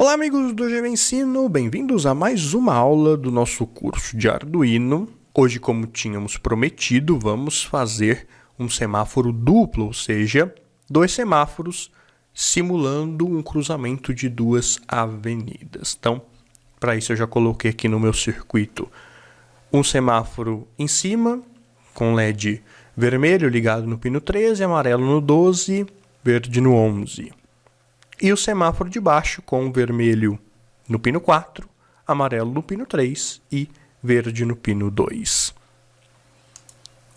Olá amigos do GV Ensino, bem-vindos a mais uma aula do nosso curso de Arduino. Hoje, como tínhamos prometido, vamos fazer um semáforo duplo, ou seja, dois semáforos simulando um cruzamento de duas avenidas. Então, para isso eu já coloquei aqui no meu circuito um semáforo em cima, com LED vermelho ligado no pino 13, amarelo no 12, verde no 11. E o semáforo de baixo com vermelho no pino 4, amarelo no pino 3 e verde no pino 2.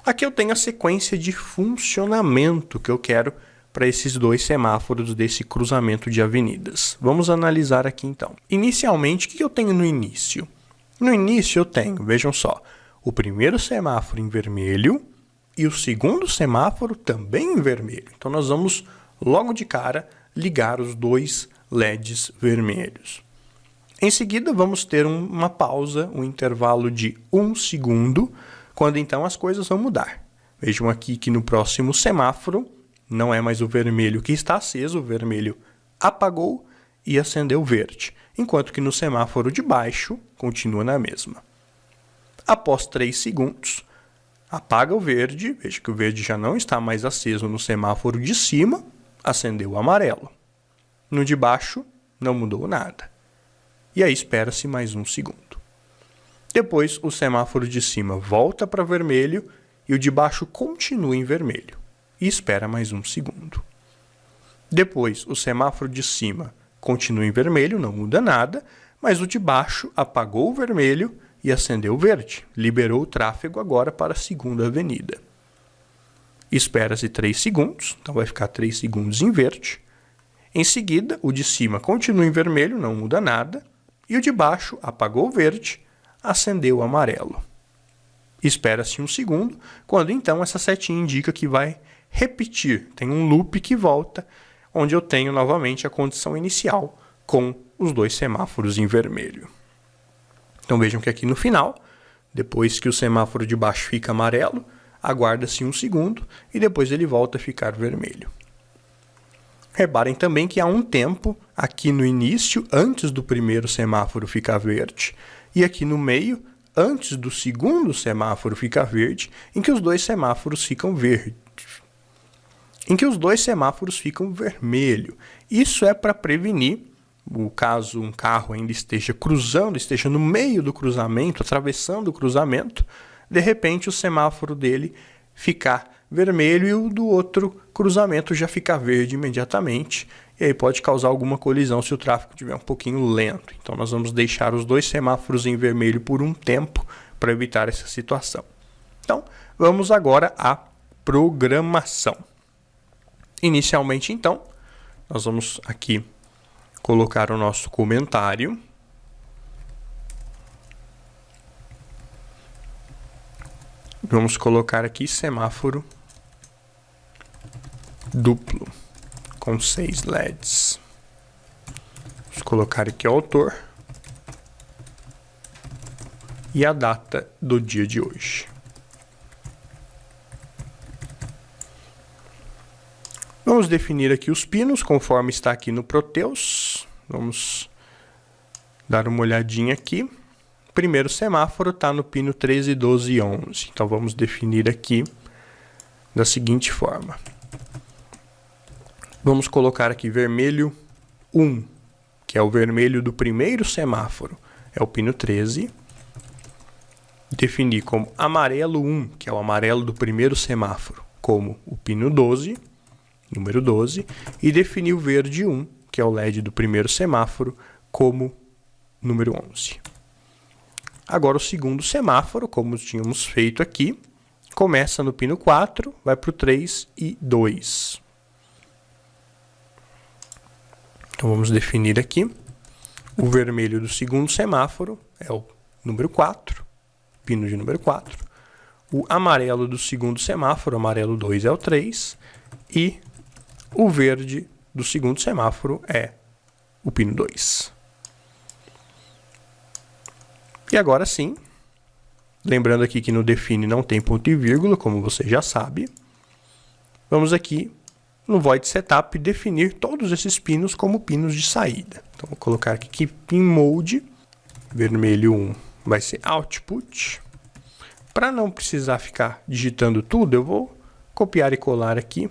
Aqui eu tenho a sequência de funcionamento que eu quero para esses dois semáforos desse cruzamento de avenidas. Vamos analisar aqui então. Inicialmente, o que eu tenho no início? No início eu tenho, vejam só, o primeiro semáforo em vermelho e o segundo semáforo também em vermelho. Então nós vamos logo de cara ligar os dois LEDs vermelhos. Em seguida, vamos ter uma pausa, um intervalo de 1 segundo, quando então as coisas vão mudar. Vejam aqui que no próximo semáforo, não é mais o vermelho que está aceso, o vermelho apagou e acendeu o verde, enquanto que no semáforo de baixo, continua na mesma. Após 3 segundos, apaga o verde, veja que o verde já não está mais aceso no semáforo de cima, acendeu o amarelo. No de baixo, não mudou nada. E aí espera-se mais 1 segundo. Depois, o semáforo de cima volta para vermelho e o de baixo continua em vermelho. E espera mais 1 segundo. Depois, o semáforo de cima continua em vermelho, não muda nada, mas o de baixo apagou o vermelho e acendeu o verde. Liberou o tráfego agora para a segunda avenida. Espera-se 3 segundos, então vai ficar 3 segundos em verde. Em seguida, o de cima continua em vermelho, não muda nada. E o de baixo apagou o verde, acendeu o amarelo. Espera-se 1 segundo, quando então essa setinha indica que vai repetir. Tem um loop que volta, onde eu tenho novamente a condição inicial com os dois semáforos em vermelho. Então vejam que aqui no final, depois que o semáforo de baixo fica amarelo, aguarda-se 1 segundo e depois ele volta a ficar vermelho. Reparem também que há um tempo aqui no início, antes do primeiro semáforo ficar verde, e aqui no meio, antes do segundo semáforo ficar verde, em que os dois semáforos ficam verdes. Em que os dois semáforos ficam vermelho. Isso é para prevenir, o caso um carro ainda esteja cruzando, esteja no meio do cruzamento, atravessando o cruzamento, de repente o semáforo dele ficar vermelho e o do outro cruzamento já ficar verde imediatamente. E aí pode causar alguma colisão se o tráfego estiver um pouquinho lento. Então nós vamos deixar os dois semáforos em vermelho por um tempo para evitar essa situação. Então vamos agora à programação. Inicialmente então, nós vamos aqui colocar o nosso comentário. Vamos colocar aqui semáforo duplo com 6 LEDs. Vamos colocar aqui o autor e a data do dia de hoje. Vamos definir aqui os pinos conforme está aqui no Proteus. Vamos dar uma olhadinha aqui. O primeiro semáforo está no pino 13, 12 e 11. Então vamos definir aqui da seguinte forma. Vamos colocar aqui vermelho 1, que é o vermelho do primeiro semáforo, é o pino 13. Definir como amarelo 1, que é o amarelo do primeiro semáforo, como o pino 12, número 12. E definir o verde 1, que é o LED do primeiro semáforo, como número 11. Agora o segundo semáforo, como tínhamos feito aqui, começa no pino 4, vai para o 3 e 2. Então vamos definir aqui. O vermelho do segundo semáforo é o número 4, pino de número 4. O amarelo do segundo semáforo, amarelo 2, é o 3. E o verde do segundo semáforo é o pino 2. E agora sim, lembrando aqui que no define não tem ponto e vírgula, como você já sabe, vamos aqui no void setup, definir todos esses pinos como pinos de saída. Então, vou colocar aqui que pin mode, vermelho 1 vai ser output. Para não precisar ficar digitando tudo, eu vou copiar e colar aqui.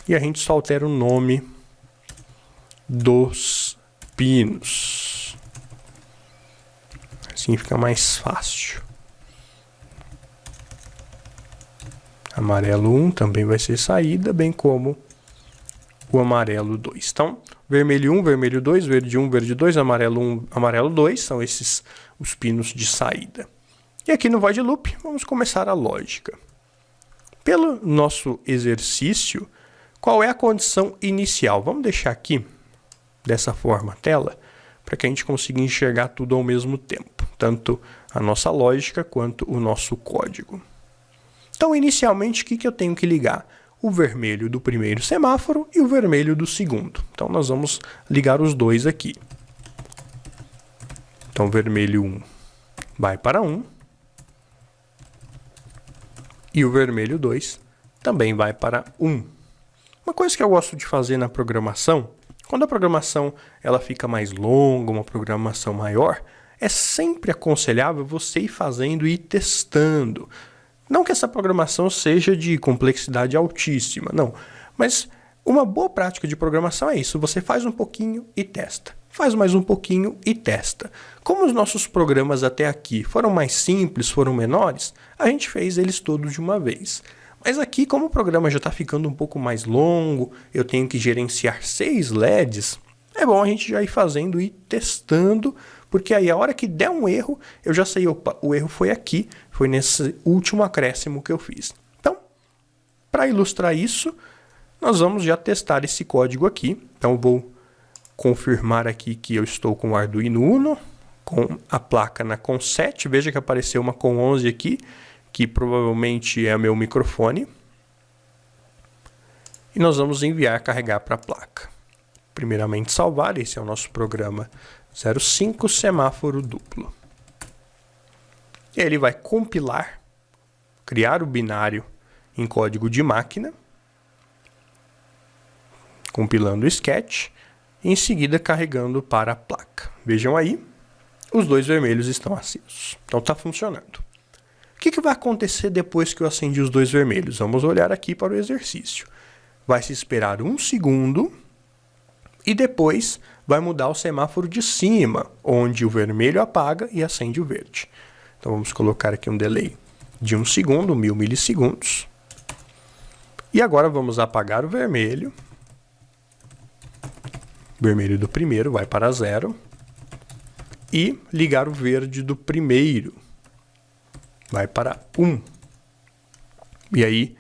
E a gente só altera o nome dos pinos. Assim fica mais fácil. Amarelo 1 também vai ser saída, bem como o amarelo 2. Então, vermelho 1, vermelho 2, verde 1, verde 2, amarelo 1, amarelo 2, são esses os pinos de saída. E aqui no void loop, vamos começar a lógica. Pelo nosso exercício, qual é a condição inicial? Vamos deixar aqui, dessa forma, a tela, para que a gente consiga enxergar tudo ao mesmo tempo. Tanto a nossa lógica, quanto o nosso código. Então, inicialmente, o que eu tenho que ligar? O vermelho do primeiro semáforo e o vermelho do segundo. Então, nós vamos ligar os dois aqui. Então, vermelho 1 vai para 1. E o vermelho 2 também vai para 1. Uma coisa que eu gosto de fazer na programação, quando a programação ela fica mais longa, uma programação maior, é sempre aconselhável você ir fazendo e ir testando. Não que essa programação seja de complexidade altíssima, não. Mas uma boa prática de programação é isso. Você faz um pouquinho e testa. Faz mais um pouquinho e testa. Como os nossos programas até aqui foram mais simples, foram menores, a gente fez eles todos de uma vez. Mas aqui, como o programa já está ficando um pouco mais longo, eu tenho que gerenciar 6 LEDs, é bom a gente já ir fazendo e testando, porque aí a hora que der um erro, eu já sei, opa, o erro foi aqui, foi nesse último acréscimo que eu fiz. Então, para ilustrar isso, nós vamos já testar esse código aqui. Então, eu vou confirmar aqui que eu estou com o Arduino Uno, com a placa na COM 7. Veja que apareceu uma COM 11 aqui, que provavelmente é o meu microfone. E nós vamos enviar carregar para a placa. Primeiramente salvar, esse é o nosso programa 05 semáforo duplo. E aí ele vai compilar, criar o binário em código de máquina, compilando o sketch, e em seguida carregando para a placa. Vejam aí, os dois vermelhos estão acesos. Então está funcionando. O que vai acontecer depois que eu acendi os dois vermelhos? Vamos olhar aqui para o exercício. Vai se esperar 1 segundo e depois vai mudar o semáforo de cima, onde o vermelho apaga e acende o verde. Então vamos colocar aqui um delay de 1 segundo, 1000 milissegundos. E agora vamos apagar o vermelho. O vermelho do primeiro vai para 0. E ligar o verde do primeiro. Vai para 1. E aí,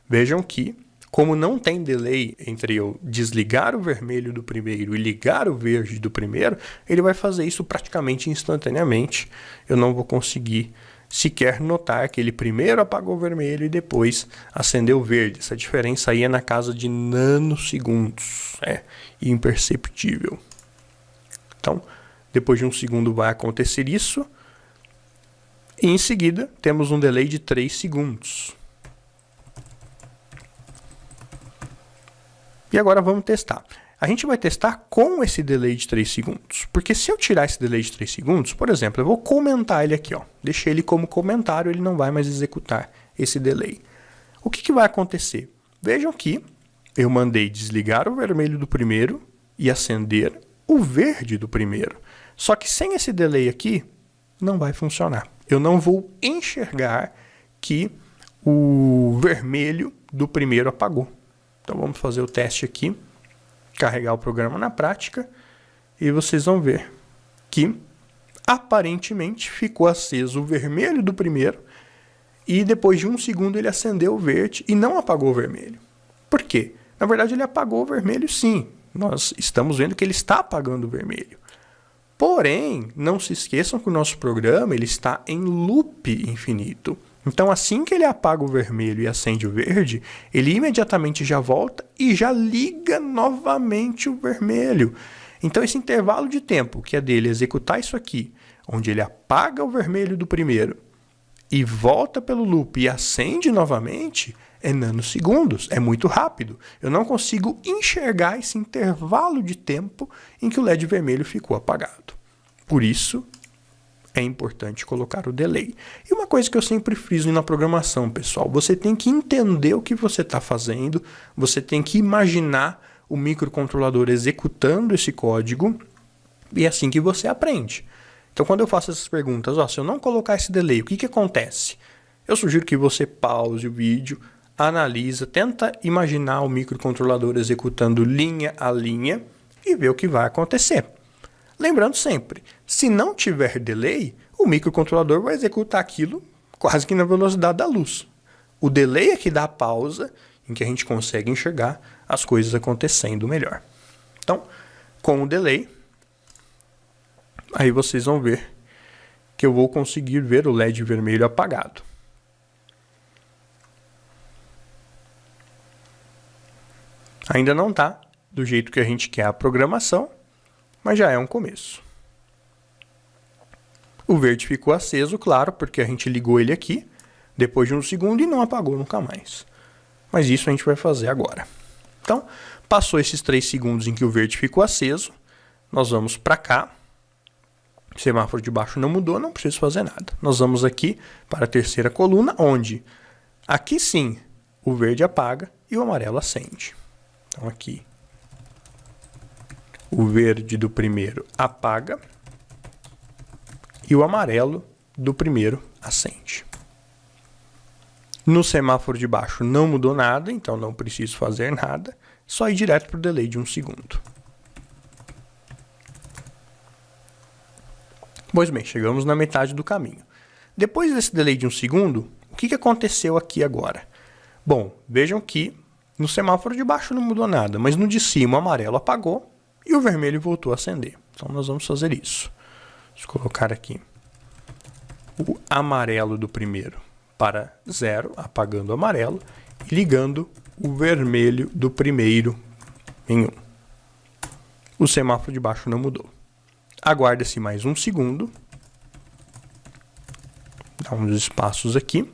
vejam que, como não tem delay entre eu desligar o vermelho do primeiro e ligar o verde do primeiro, ele vai fazer isso praticamente instantaneamente. Eu não vou conseguir sequer notar que ele primeiro apagou o vermelho e depois acendeu o verde. Essa diferença aí é na casa de nanosegundos. É imperceptível. Então, depois de 1 segundo vai acontecer isso. E em seguida, temos um delay de 3 segundos. E agora vamos testar. A gente vai testar com esse delay de 3 segundos. Porque se eu tirar esse delay de 3 segundos, por exemplo, eu vou comentar ele aqui, ó. Deixei ele como comentário, ele não vai mais executar esse delay. O que vai acontecer? Vejam que eu mandei desligar o vermelho do primeiro e acender o verde do primeiro. Só que sem esse delay aqui, não vai funcionar. Eu não vou enxergar que o vermelho do primeiro apagou. Então vamos fazer o teste aqui, carregar o programa na prática e vocês vão ver que aparentemente ficou aceso o vermelho do primeiro e depois de 1 segundo ele acendeu o verde e não apagou o vermelho. Por quê? Na verdade ele apagou o vermelho sim, nós estamos vendo que ele está apagando o vermelho. Porém, não se esqueçam que o nosso programa ele está em loop infinito. Então, assim que ele apaga o vermelho e acende o verde, ele imediatamente já volta e já liga novamente o vermelho. Então, esse intervalo de tempo, que é dele executar isso aqui, onde ele apaga o vermelho do primeiro e volta pelo loop e acende novamente, é nanosegundos, é muito rápido. Eu não consigo enxergar esse intervalo de tempo em que o LED vermelho ficou apagado. Por isso, é importante colocar o delay. E uma coisa que eu sempre friso na programação, pessoal, você tem que entender o que você está fazendo, você tem que imaginar o microcontrolador executando esse código, e é assim que você aprende. Então, quando eu faço essas perguntas, se eu não colocar esse delay, o que acontece? Eu sugiro que você pause o vídeo, analisa, tenta imaginar o microcontrolador executando linha a linha e ver o que vai acontecer. Lembrando sempre, se não tiver delay, o microcontrolador vai executar aquilo quase que na velocidade da luz. O delay é que dá a pausa em que a gente consegue enxergar as coisas acontecendo melhor. Então, com o delay, aí vocês vão ver que eu vou conseguir ver o LED vermelho apagado. Ainda não está do jeito que a gente quer a programação, mas já é um começo. O verde ficou aceso, claro, porque a gente ligou ele aqui, depois de um segundo, e não apagou nunca mais. Mas isso a gente vai fazer agora. Então, passou esses 3 segundos em que o verde ficou aceso, nós vamos para cá. O semáforo de baixo não mudou, não preciso fazer nada. Nós vamos aqui para a terceira coluna, onde aqui sim o verde apaga e o amarelo acende. Então aqui o verde do primeiro apaga e o amarelo do primeiro acende. No semáforo de baixo não mudou nada, então não preciso fazer nada, só ir direto para o delay de 1 segundo. Pois bem, chegamos na metade do caminho. Depois desse delay de 1 segundo, o que aconteceu aqui agora? Bom, vejam que no semáforo de baixo não mudou nada, mas no de cima o amarelo apagou e o vermelho voltou a acender. Então nós vamos fazer isso. Vamos colocar aqui o amarelo do primeiro para 0, apagando o amarelo, e ligando o vermelho do primeiro em 1. O semáforo de baixo não mudou. Aguarda-se mais 1 segundo. Dá uns espaços aqui.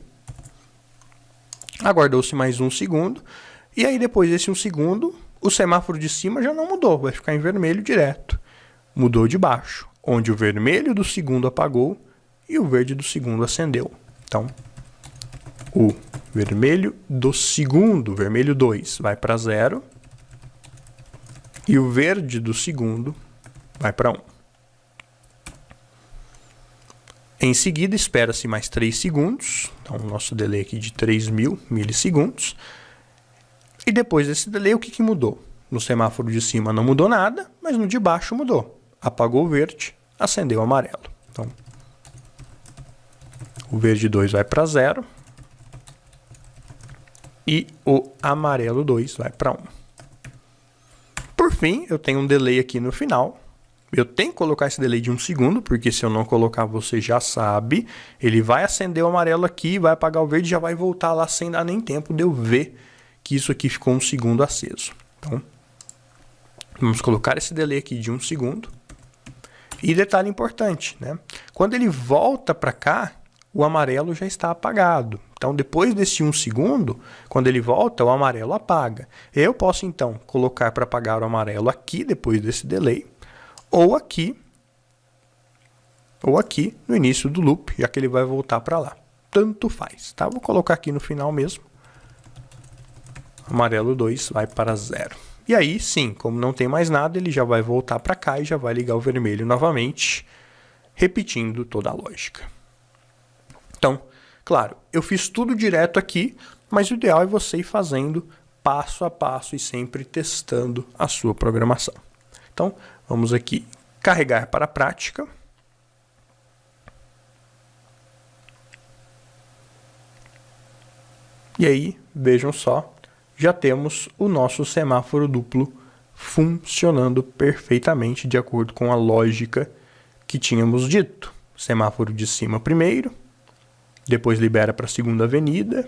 Aguardou-se mais 1 segundo. E aí, depois desse 1 segundo, o semáforo de cima já não mudou. Vai ficar em vermelho direto. Mudou de baixo, onde o vermelho do segundo apagou e o verde do segundo acendeu. Então, o vermelho do segundo, vermelho 2, vai para 0. E o verde do segundo vai para 1. Em seguida, espera-se mais 3 segundos. Então, o nosso delay aqui de 3.000 milissegundos. E depois desse delay, o que mudou? No semáforo de cima não mudou nada, mas no de baixo mudou. Apagou o verde, acendeu o amarelo. Então, o verde 2 vai para 0. E o amarelo 2 vai para 1. Por fim, eu tenho um delay aqui no final. Eu tenho que colocar esse delay de 1 segundo, porque se eu não colocar, você já sabe. Ele vai acender o amarelo aqui, vai apagar o verde e já vai voltar lá sem dar nem tempo de eu ver que isso aqui ficou 1 segundo aceso. Então, vamos colocar esse delay aqui de 1 segundo. E detalhe importante, né? Quando ele volta para cá, o amarelo já está apagado. Então, depois desse 1 segundo, quando ele volta, o amarelo apaga. Eu posso, então, colocar para apagar o amarelo aqui, depois desse delay, ou aqui no início do loop, já que ele vai voltar para lá. Tanto faz, tá? Vou colocar aqui no final mesmo. Amarelo 2 vai para 0. E aí, sim, como não tem mais nada, ele já vai voltar para cá e já vai ligar o vermelho novamente, repetindo toda a lógica. Então, claro, eu fiz tudo direto aqui, mas o ideal é você ir fazendo passo a passo e sempre testando a sua programação. Então, vamos aqui carregar para a prática. E aí, vejam só, já temos o nosso semáforo duplo funcionando perfeitamente de acordo com a lógica que tínhamos dito. Semáforo de cima primeiro, depois libera para a segunda avenida,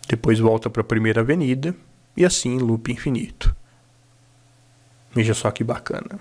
depois volta para a primeira avenida e assim loop infinito. Veja só que bacana.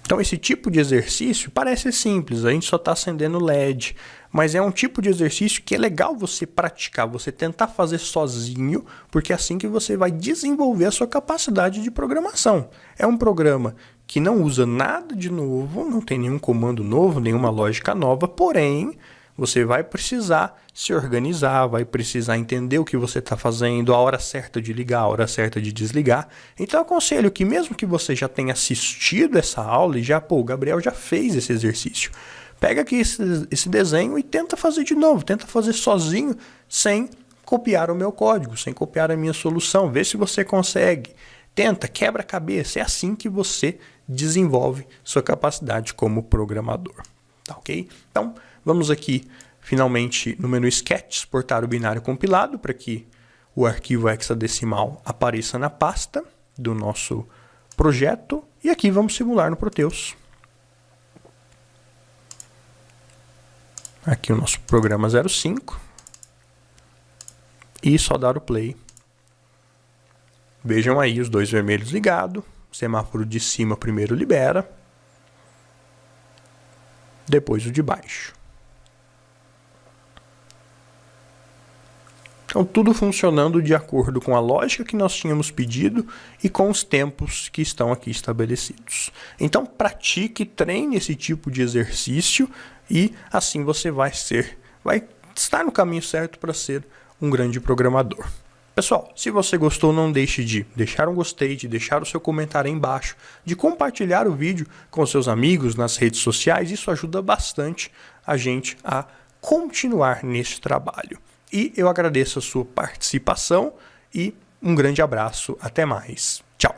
Então, esse tipo de exercício parece simples, a gente só está acendendo LED, mas é um tipo de exercício que é legal você praticar, você tentar fazer sozinho, porque é assim que você vai desenvolver a sua capacidade de programação. É um programa que não usa nada de novo, não tem nenhum comando novo, nenhuma lógica nova, porém, você vai precisar se organizar, vai precisar entender o que você está fazendo, a hora certa de ligar, a hora certa de desligar. Então, eu aconselho que mesmo que você já tenha assistido essa aula e já, o Gabriel já fez esse exercício, pega aqui esse desenho e tenta fazer de novo, tenta fazer sozinho, sem copiar o meu código, sem copiar a minha solução, vê se você consegue. Tenta, quebra a cabeça, é assim que você desenvolve sua capacidade como programador. Tá ok? Então, vamos aqui, finalmente, no menu Sketch, exportar o binário compilado para que o arquivo hexadecimal apareça na pasta do nosso projeto. E aqui vamos simular no Proteus. Aqui o nosso programa 05. E só dar o play. Vejam aí os dois vermelhos ligados. Semáforo de cima primeiro libera. Depois o de baixo. Então, tudo funcionando de acordo com a lógica que nós tínhamos pedido e com os tempos que estão aqui estabelecidos. Então, pratique, treine esse tipo de exercício e assim você vai estar no caminho certo para ser um grande programador. Pessoal, se você gostou, não deixe de deixar um gostei, de deixar o seu comentário aí embaixo, de compartilhar o vídeo com seus amigos nas redes sociais. Isso ajuda bastante a gente a continuar nesse trabalho. E eu agradeço a sua participação e um grande abraço. Até mais. Tchau.